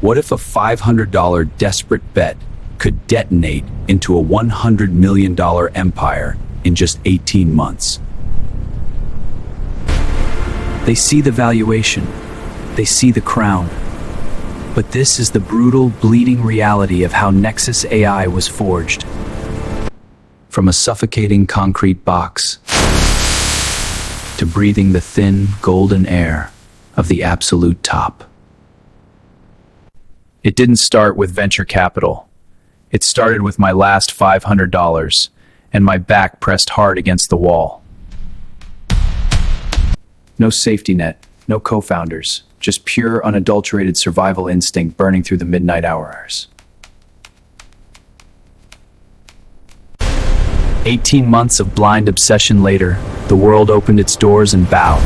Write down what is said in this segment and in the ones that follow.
What if a $500 desperate bet could detonate into a $100 million empire in just 18 months? They see the valuation, they see the crown. But this is the brutal, bleeding reality of how Nexus AI was forged. From a suffocating concrete box to breathing the thin, golden air of the absolute top. It didn't start with venture capital. It started with my last $500 and my back pressed hard against the wall. No safety net, no co-founders, just pure, unadulterated survival instinct burning through the midnight hours. 18 months of blind obsession later, the world opened its doors and bowed.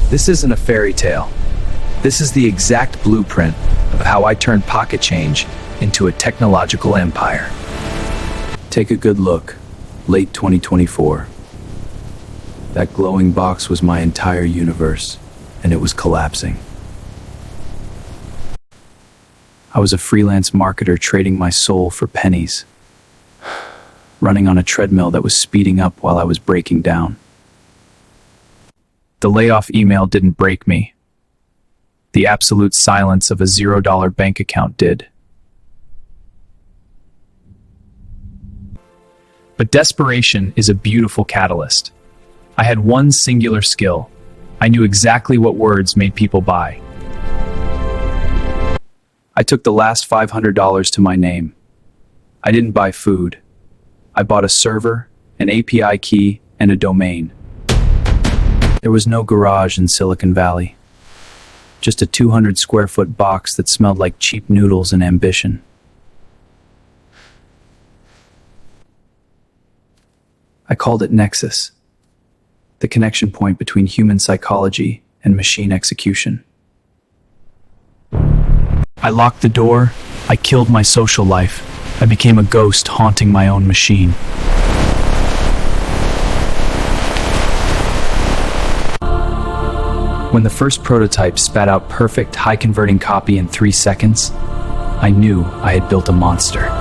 This isn't a fairy tale. This is the exact blueprint of how I turned pocket change into a technological empire. Take a good look. Late 2024. That glowing box was my entire universe, and it was collapsing. I was a freelance marketer trading my soul for pennies, running on a treadmill that was speeding up while I was breaking down. The layoff email didn't break me. The absolute silence of a $0 bank account did. But desperation is a beautiful catalyst. I had one singular skill. I knew exactly what words made people buy. I took the last $500 to my name. I didn't buy food. I bought a server, an API key, and a domain. There was no garage in Silicon Valley. Just a 200 square foot box that smelled like cheap noodles and ambition. I called it Nexus, the connection point between human psychology and machine execution. I locked the door, I killed my social life, I became a ghost haunting my own machine. When the first prototype spat out perfect, high-converting copy in 3 seconds, I knew I had built a monster.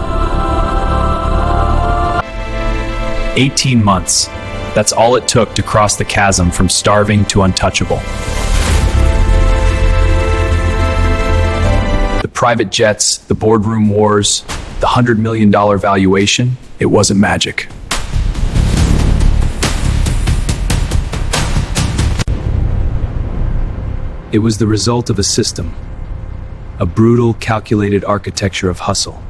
18 months. That's all it took to cross the chasm from starving to untouchable. The private jets, the boardroom wars, the $100 million valuation, it wasn't magic. It was the result of a system, a brutal, calculated architecture of hustle.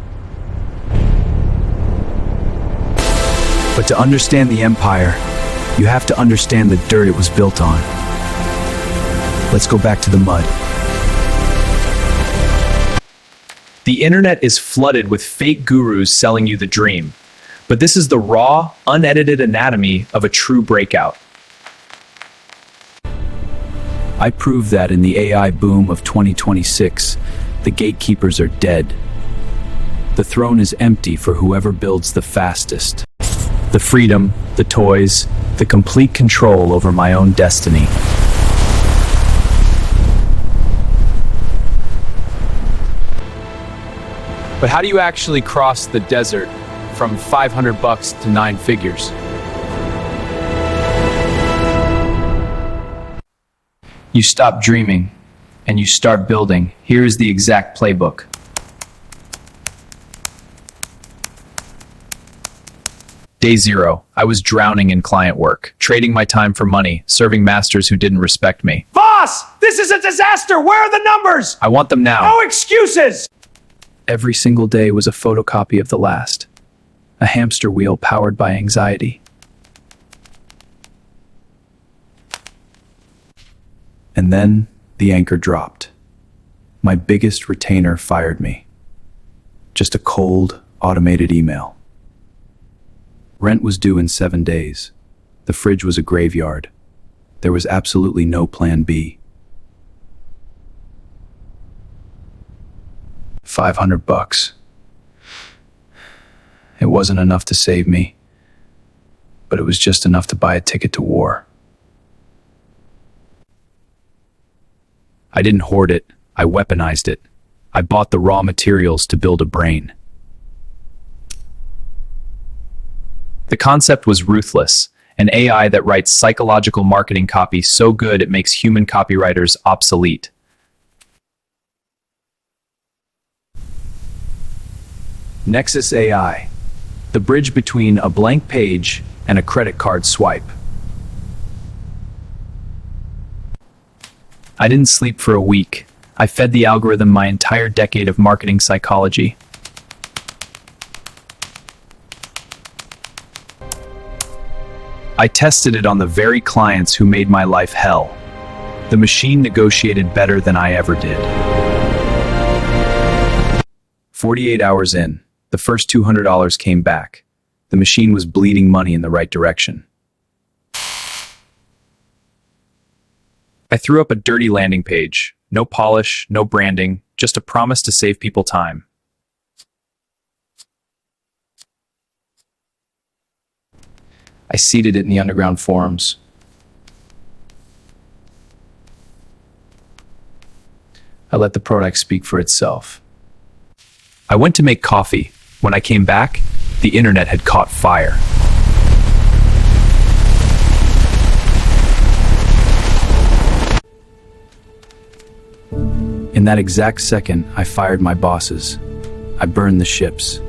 But to understand the empire, you have to understand the dirt it was built on. Let's go back to the mud. The internet is flooded with fake gurus selling you the dream. But this is the raw, unedited anatomy of a true breakout. I proved that in the AI boom of 2026, the gatekeepers are dead. The throne is empty for whoever builds the fastest. The freedom, the toys, the complete control over my own destiny. But how do you actually cross the desert from $500 to 9 figures? You stop dreaming and you start building. Here is the exact playbook. Day 0, I was drowning in client work, trading my time for money, serving masters who didn't respect me. Voss, this is a disaster. Where are the numbers? I want them now. No excuses. Every single day was a photocopy of the last, a hamster wheel powered by anxiety. And then the anchor dropped. My biggest retainer fired me. Just a cold, automated email. Rent was due in 7 days. The fridge was a graveyard. There was absolutely no plan B. $500. It wasn't enough to save me, but it was just enough to buy a ticket to war. I didn't hoard it, I weaponized it. I bought the raw materials to build a brain. The concept was ruthless, an AI that writes psychological marketing copy so good it makes human copywriters obsolete. Nexus AI, the bridge between a blank page and a credit card swipe. I didn't sleep for a week. I fed the algorithm my entire decade of marketing psychology. I tested it on the very clients who made my life hell. The machine negotiated better than I ever did. 48 hours in, the first $200 came back. The machine was bleeding money in the right direction. I threw up a dirty landing page. No polish, no branding, just a promise to save people time. I seeded it in the underground forums. I let the product speak for itself. I went to make coffee. When I came back, the internet had caught fire. In that exact second, I fired my bosses. I burned the ships.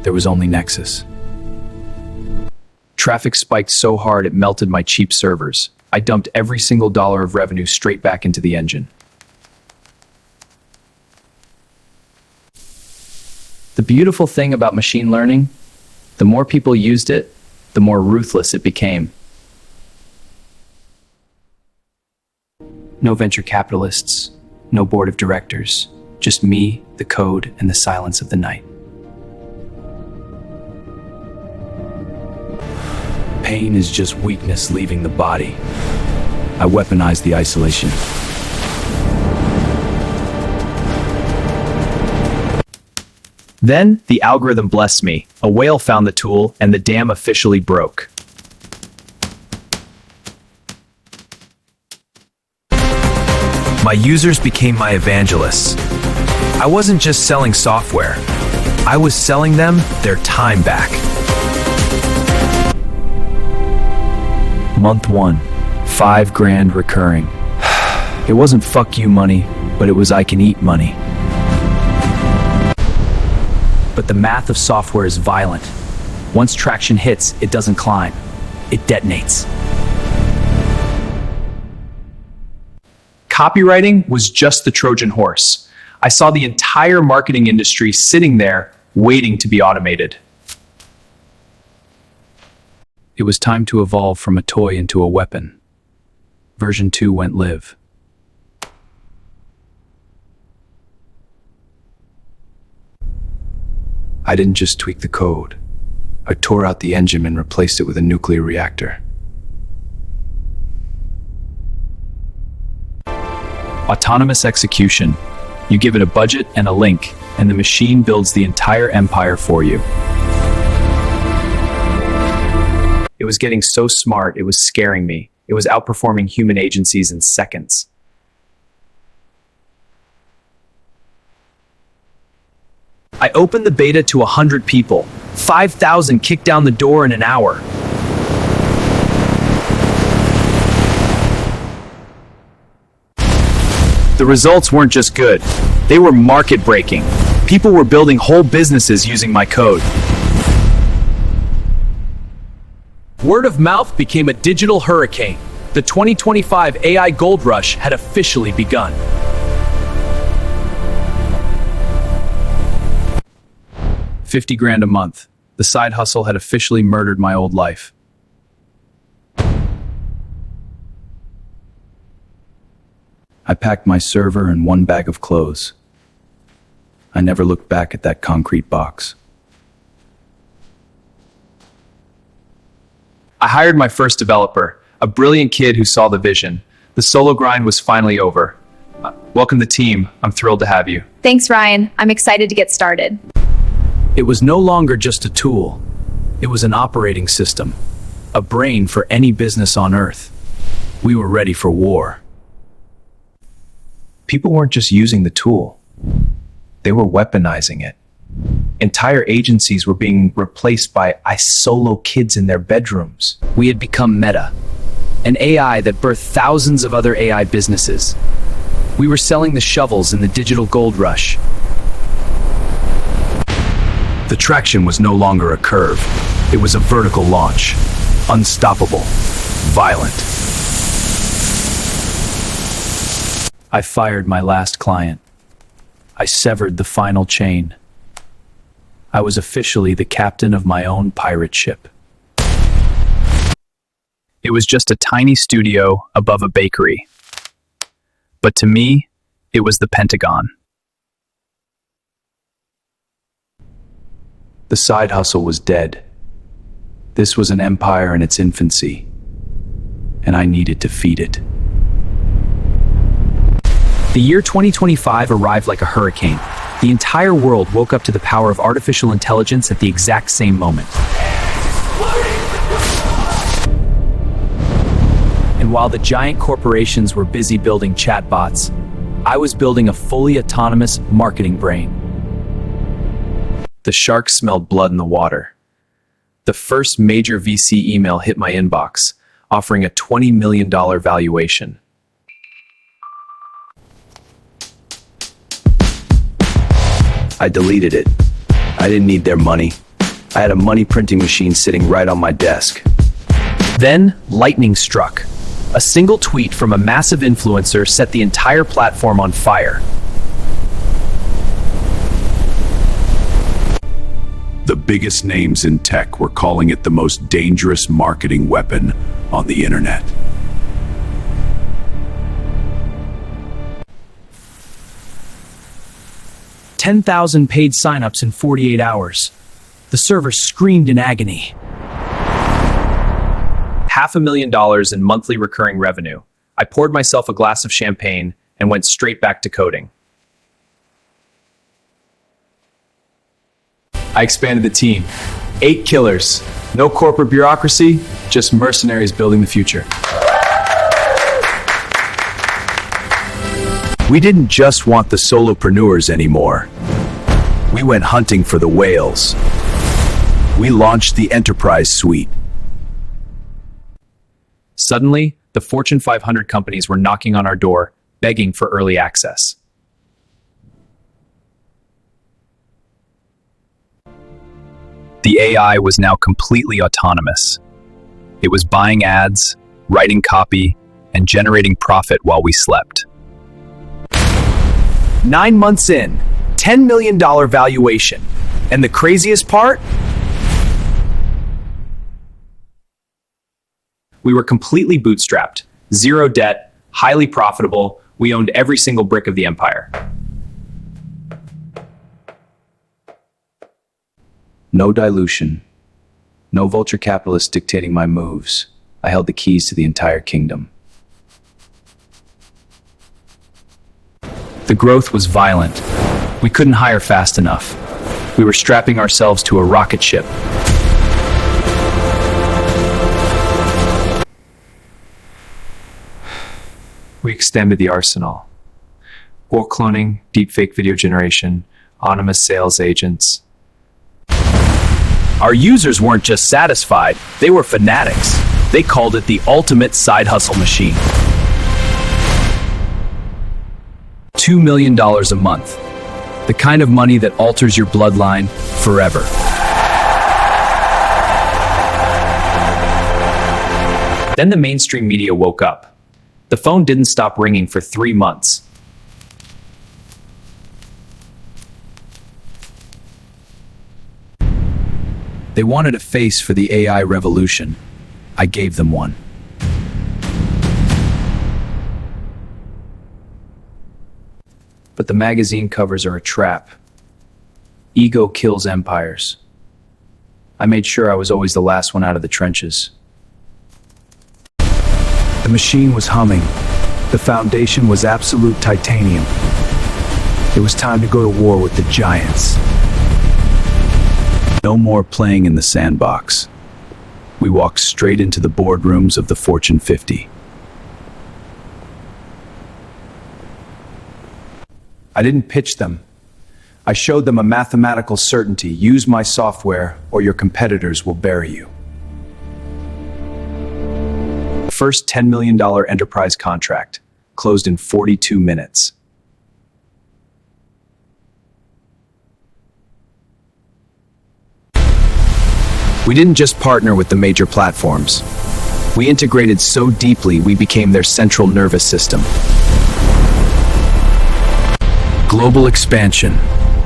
There was only Nexus. Traffic spiked so hard it melted my cheap servers. I dumped every single dollar of revenue straight back into the engine. The beautiful thing about machine learning, the more people used it, the more ruthless it became. No venture capitalists, no board of directors, just me, the code, and the silence of the night. Pain is just weakness leaving the body. I weaponized the isolation. Then, the algorithm blessed me. A whale found the tool, and the dam officially broke. My users became my evangelists. I wasn't just selling software. I was selling them their time back. Month 1, $5,000 recurring. It wasn't fuck you money, but it was I can eat money. But the math of software is violent. Once traction hits, it doesn't climb. It detonates. Copywriting was just the Trojan horse. I saw the entire marketing industry sitting there, waiting to be automated. It was time to evolve from a toy into a weapon. Version 2 went live. I didn't just tweak the code. I tore out the engine and replaced it with a nuclear reactor. Autonomous execution. You give it a budget and a link, and the machine builds the entire empire for you. It was getting so smart, it was scaring me. It was outperforming human agencies in seconds. I opened the beta to 100 people. 5,000 kicked down the door in an hour. The results weren't just good. They were market-breaking. People were building whole businesses using my code. Word of mouth became a digital hurricane. The 2025 AI gold rush had officially begun. $50,000 a month. The side hustle had officially murdered my old life. I packed my server and one bag of clothes. I never looked back at that concrete box. I hired my first developer, a brilliant kid who saw the vision. The solo grind was finally over. Welcome to the team. I'm thrilled to have you. Thanks, Ryan. I'm excited to get started. It was no longer just a tool. It was an operating system, a brain for any business on Earth. We were ready for war. People weren't just using the tool, they were weaponizing it. Entire agencies were being replaced by solo kids in their bedrooms. We had become Meta, an AI that birthed thousands of other AI businesses. We were selling the shovels in the digital gold rush. The traction was no longer a curve. It was a vertical launch. Unstoppable. Violent. I fired my last client. I severed the final chain. I was officially the captain of my own pirate ship. It was just a tiny studio above a bakery. But to me, it was the Pentagon. The side hustle was dead. This was an empire in its infancy, and I needed to feed it. The year 2025 arrived like a hurricane. The entire world woke up to the power of artificial intelligence at the exact same moment. And while the giant corporations were busy building chatbots, I was building a fully autonomous marketing brain. The sharks smelled blood in the water. The first major VC email hit my inbox, offering a $20 million valuation. I deleted it. I didn't need their money. I had a money printing machine sitting right on my desk. Then, lightning struck. A single tweet from a massive influencer set the entire platform on fire. The biggest names in tech were calling it the most dangerous marketing weapon on the internet. $10,000 paid signups in 48 hours. The server screamed in agony. $500,000 in monthly recurring revenue. I poured myself a glass of champagne and went straight back to coding. I expanded the team. 8 killers. No corporate bureaucracy, just mercenaries building the future. We didn't just want the solopreneurs anymore. We went hunting for the whales. We launched the Enterprise Suite. Suddenly, the Fortune 500 companies were knocking on our door, begging for early access. The AI was now completely autonomous. It was buying ads, writing copy, and generating profit while we slept. 9 months in, $10 million valuation. And the craziest part? We were completely bootstrapped, zero debt, highly profitable. We owned every single brick of the empire. No dilution. No vulture capitalists dictating my moves. I held the keys to the entire kingdom. The growth was violent. We couldn't hire fast enough. We were strapping ourselves to a rocket ship. We extended the arsenal. War cloning, deepfake video generation, anonymous sales agents. Our users weren't just satisfied, they were fanatics. They called it the ultimate side hustle machine. $2 million a month. The kind of money that alters your bloodline forever. Then the mainstream media woke up. The phone didn't stop ringing for 3 months. They wanted a face for the AI revolution. I gave them one. But the magazine covers are a trap. Ego kills empires. I made sure I was always the last one out of the trenches. The machine was humming. The foundation was absolute titanium. It was time to go to war with the giants. No more playing in the sandbox. We walked straight into the boardrooms of the Fortune 50. I didn't pitch them. I showed them a mathematical certainty. Use my software or your competitors will bury you. First $10 million enterprise contract, closed in 42 minutes. We didn't just partner with the major platforms. We integrated so deeply we became their central nervous system. Global expansion.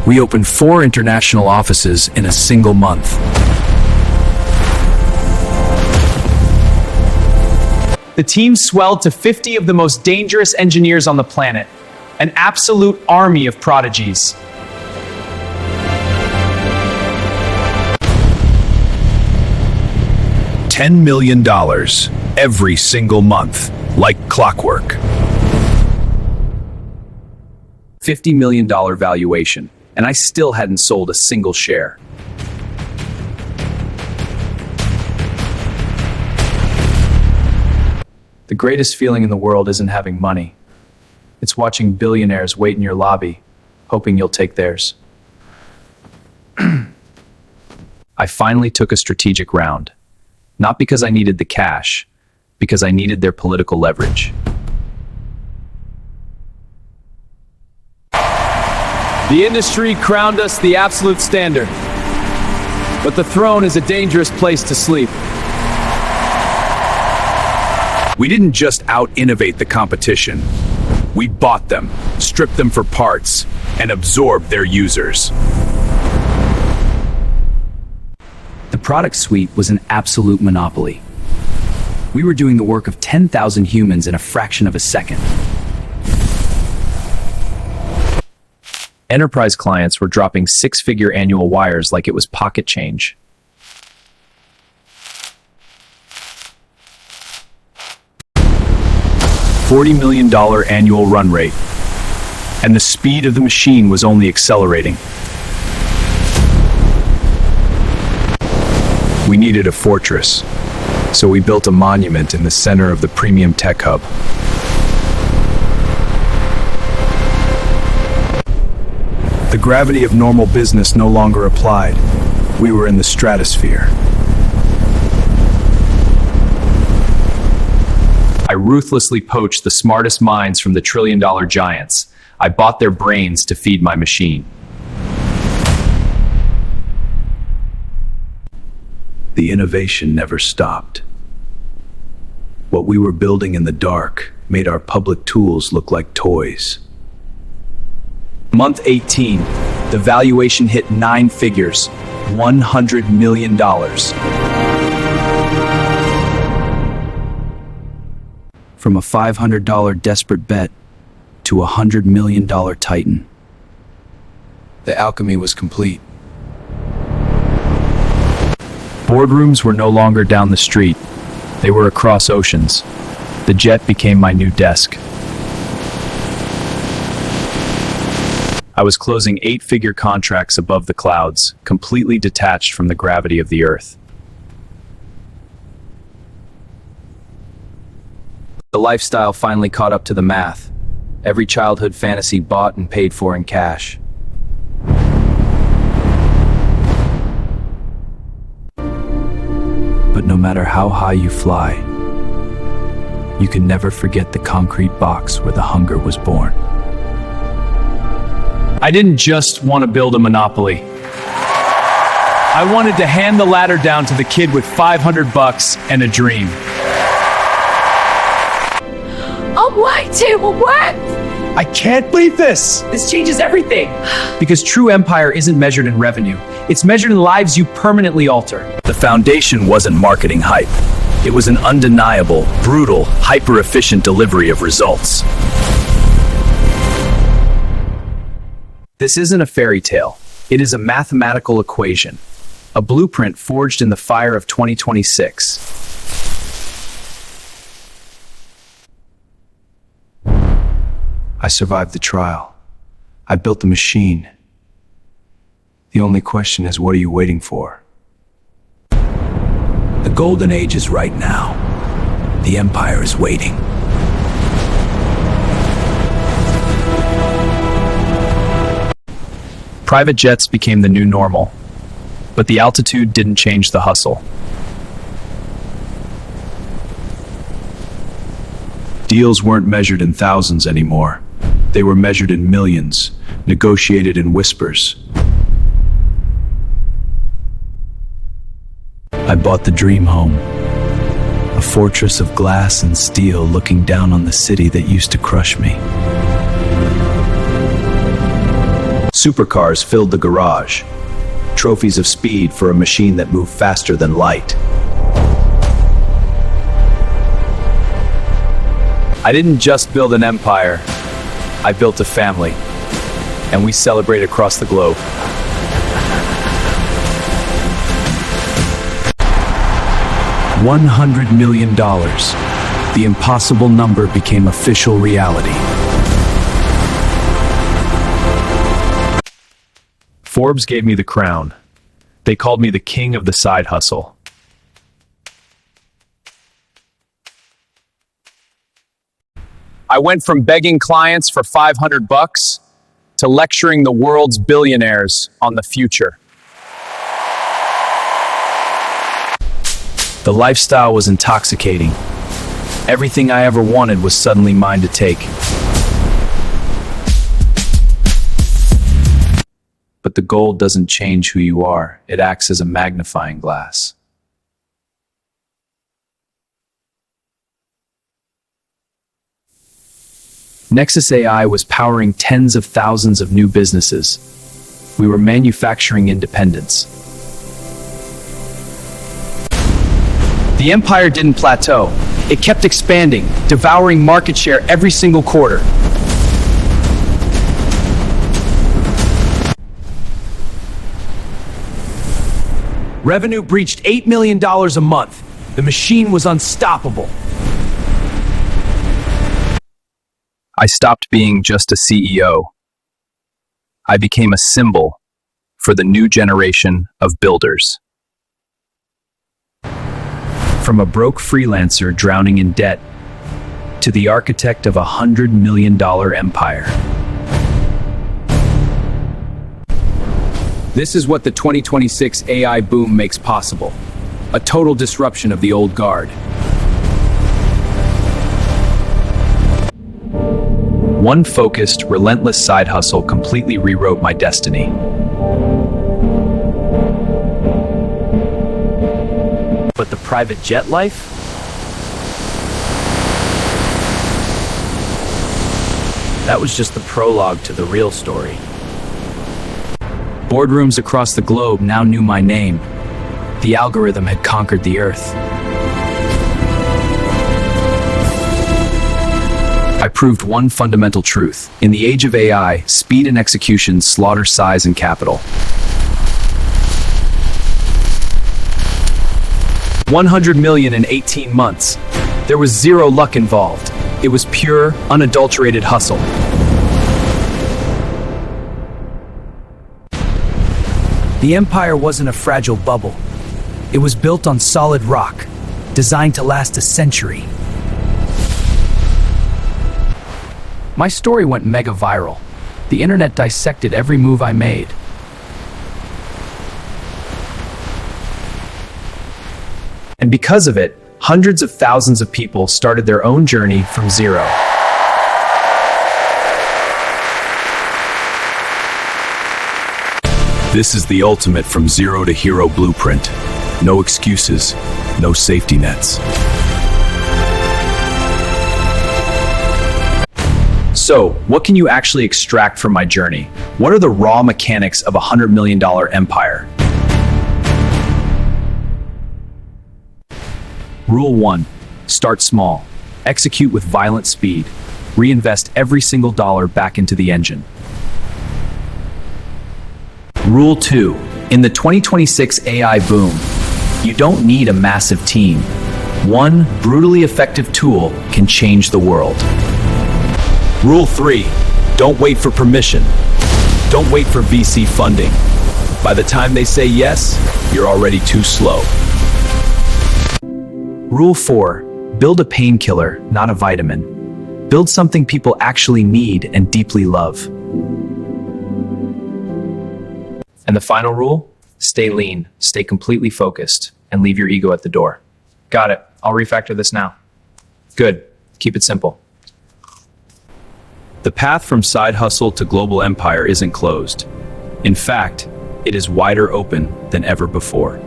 We opened 4 international offices in a single month. The team swelled to 50 of the most dangerous engineers on the planet, an absolute army of prodigies. $10 million every single month, like clockwork. $50 million valuation, and I still hadn't sold a single share. The greatest feeling in the world isn't having money. It's watching billionaires wait in your lobby, hoping you'll take theirs. I finally took a strategic round. Not because I needed the cash, because I needed their political leverage. The industry crowned us the absolute standard, but the throne is a dangerous place to sleep. We didn't just out-innovate the competition. We bought them, stripped them for parts, and absorbed their users. The product suite was an absolute monopoly. We were doing the work of 10,000 humans in a fraction of a second. Enterprise clients were dropping 6-figure annual wires like it was pocket change. $40 million annual run rate, and the speed of the machine was only accelerating. We needed a fortress, so we built a monument in the center of the premium tech hub. The gravity of normal business no longer applied. We were in the stratosphere. I ruthlessly poached the smartest minds from the trillion-dollar giants. I bought their brains to feed my machine. The innovation never stopped. What we were building in the dark made our public tools look like toys. Month 18, the valuation hit 9 figures, $100 million. From a $500 desperate bet to a $100 million titan. The alchemy was complete. Boardrooms were no longer down the street. They were across oceans. The jet became my new desk. I was closing 8-figure contracts above the clouds, completely detached from the gravity of the earth. The lifestyle finally caught up to the math. Every childhood fantasy bought and paid for in cash. But no matter how high you fly, you can never forget the concrete box where the hunger was born. I didn't just want to build a monopoly. I wanted to hand the ladder down to the kid with $500 and a dream. Oh, why do what? I can't believe this! This changes everything. Because true empire isn't measured in revenue. It's measured in lives you permanently alter. The foundation wasn't marketing hype. It was an undeniable, brutal, hyper-efficient delivery of results. This isn't a fairy tale. It is a mathematical equation, a blueprint forged in the fire of 2026. I survived the trial. I built the machine. The only question is, what are you waiting for? The golden age is right now. The empire is waiting. Private jets became the new normal, but the altitude didn't change the hustle. Deals weren't measured in thousands anymore. They were measured in millions, negotiated in whispers. I bought the dream home, a fortress of glass and steel looking down on the city that used to crush me. Supercars filled the garage, trophies of speed for a machine that moved faster than light. I didn't just build an empire, I built a family, and we celebrate across the globe. $100 million. The impossible number became official reality. Forbes gave me the crown. They called me the king of the side hustle. I went from begging clients for $500 to lecturing the world's billionaires on the future. The lifestyle was intoxicating. Everything I ever wanted was suddenly mine to take. But the gold doesn't change who you are. It acts as a magnifying glass. Nexus AI was powering tens of thousands of new businesses. We were manufacturing independence. The empire didn't plateau. It kept expanding, devouring market share every single quarter. Revenue breached $8 million a month. The machine was unstoppable. I stopped being just a CEO. I became a symbol for the new generation of builders. From a broke freelancer drowning in debt to the architect of a $100 million empire. This is what the 2026 AI boom makes possible. A total disruption of the old guard. One focused, relentless side hustle completely rewrote my destiny. But the private jet life? That was just the prologue to the real story. Boardrooms across the globe now knew my name. The algorithm had conquered the earth. I proved one fundamental truth. In the age of AI, speed and execution slaughter size and capital. 100 million in 18 months. There was zero luck involved. It was pure, unadulterated hustle. The empire wasn't a fragile bubble. It was built on solid rock, designed to last a century. My story went mega viral. The internet dissected every move I made. And because of it, hundreds of thousands of people started their own journey from zero. This is the ultimate from zero to hero blueprint. No excuses, no safety nets. So, what can you actually extract from my journey? What are the raw mechanics of a $100 million empire? Rule 1. Start small. Execute with violent speed. Reinvest every single dollar back into the engine. Rule 2. In the 2026 AI boom, you don't need a massive team. One brutally effective tool can change the world. Rule 3. Don't wait for permission. Don't wait for VC funding. By the time they say yes, you're already too slow. Rule 4. Build a painkiller, not a vitamin. Build something people actually need and deeply love. And the final rule? Stay lean, stay completely focused, and leave your ego at the door. Got it. I'll refactor this now. Good. Keep it simple. The path from side hustle to global empire isn't closed. In fact, it is wider open than ever before.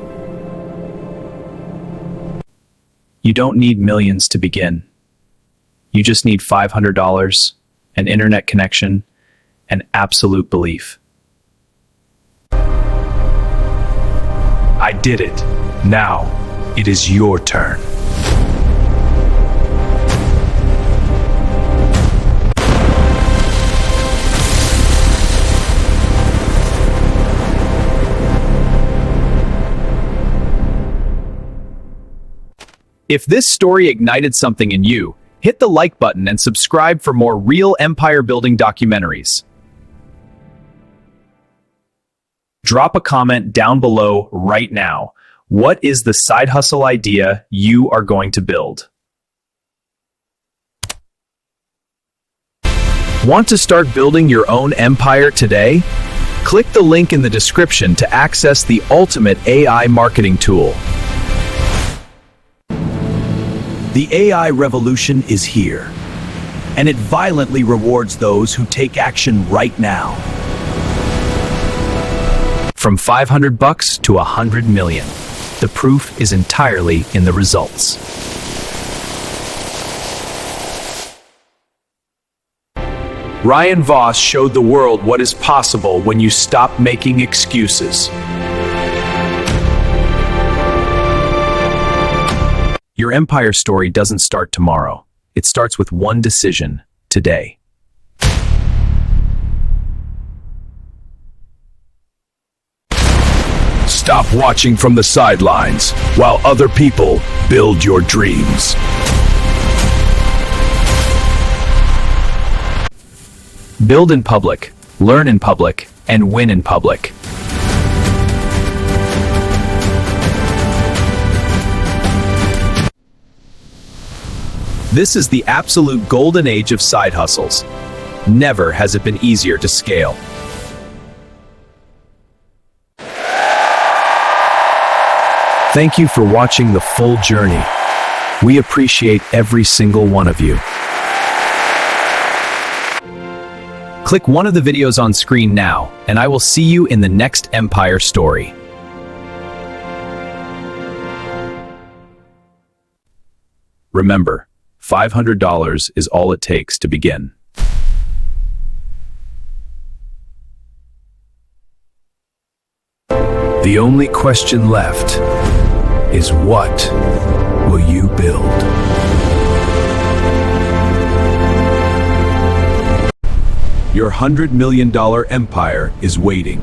You don't need millions to begin. You just need $500, an internet connection, and absolute belief. I did it. Now, it is your turn. If this story ignited something in you, hit the like button and subscribe for more real empire-building documentaries. Drop a comment down below right now. What is the side hustle idea you are going to build? Want to start building your own empire today? Click the link in the description to access the ultimate AI marketing tool. The AI revolution is here, and it violently rewards those who take action right now. From $500 to $100 million. The proof is entirely in the results. Ryan Voss showed the world what is possible when you stop making excuses. Your empire story doesn't start tomorrow. It starts with one decision today. Stop watching from the sidelines while other people build your dreams. Build in public, learn in public, and win in public. This is the absolute golden age of side hustles. Never has it been easier to scale. Thank you for watching the full journey. We appreciate every single one of you. Click one of the videos on screen now, and I will see you in the next empire story. Remember, $500 is all it takes to begin. The only question left is what will you build? Your $100 million empire is waiting.